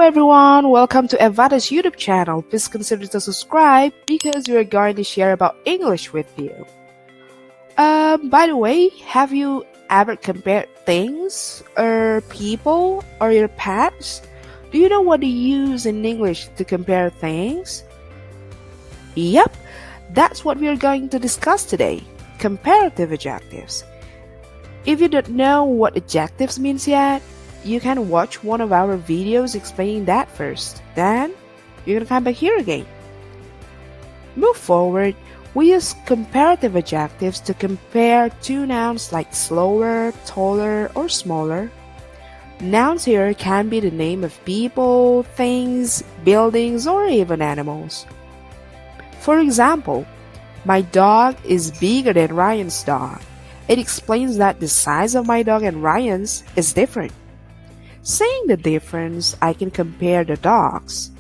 everyone, welcome to Efata's YouTube channel. Please consider to subscribe because we are going to share about English with you. By the way, have you ever compared things or people or your pets? Do you know what to use in English to compare things? Yep, that's what we are going to discuss today. Comparative adjectives. If you don't know what adjectives means yet, you can watch one of our videos explaining that first. Then, you're gonna come back here again. Move forward, we use comparative adjectives to compare two nouns like slower, taller, or smaller. Nouns here can be the name of people, things, buildings, or even animals. For example, my dog is bigger than Ryan's dog. It explains that the size of my dog and Ryan's is different. Saying the difference, I can compare the dogs.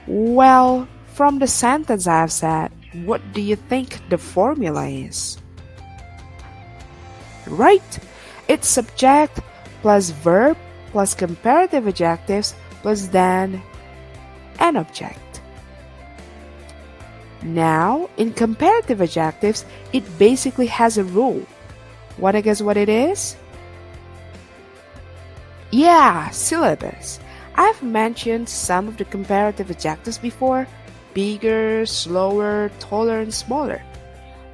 Well, from the sentence I've said, what do you think the formula is? Right, it's subject plus verb plus comparative adjectives plus then an object. Now, in comparative adjectives, it basically has a rule. Wanna guess what it is? Yeah, syllabus. I've mentioned some of the comparative adjectives before. Bigger, slower, taller, and smaller.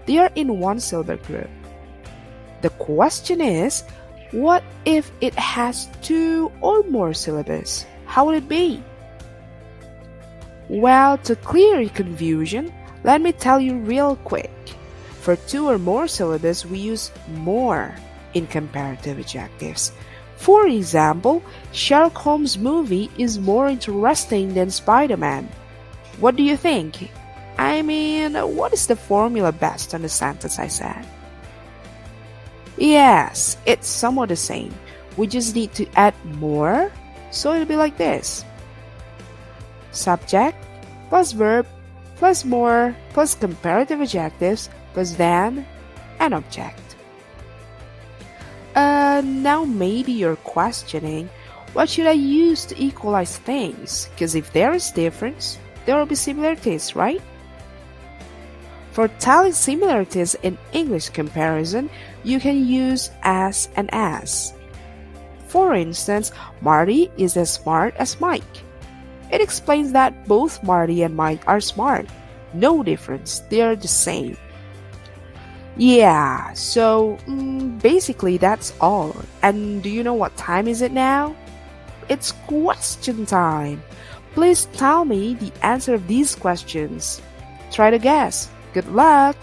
They are in one syllable group. The question is, what if it has two or more syllables? How would it be? Well, to clear your confusion, let me tell you real quick. For two or more syllables, we use more in comparative adjectives. For example, Sherlock Holmes' movie is more interesting than Spider-Man. What do you think? I mean, what is the formula based on the sentence I said? Yes, it's somewhat the same. We just need to add more, so it'll be like this. Subject plus verb plus more plus comparative adjectives plus then an object. Now maybe you're questioning, what should I use to equalize things? Because if there is difference, there will be similarities, right? For telling similarities in English comparison, you can use as and as. For instance, Marty is as smart as Mike. It explains that both Marty and Mike are smart. No difference, they are the same. Yeah, so basically that's all. And do you know what time is it now? It's question time. Please tell me the answer of these questions. Try to guess. Good luck!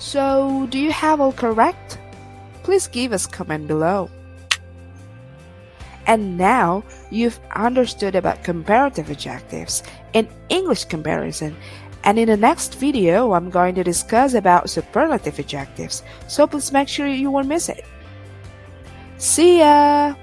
So, do you have all correct? Please give us a comment below. And now, you've understood about comparative adjectives in English comparison. And in the next video, I'm going to discuss about superlative adjectives. So please make sure you won't miss it. See ya!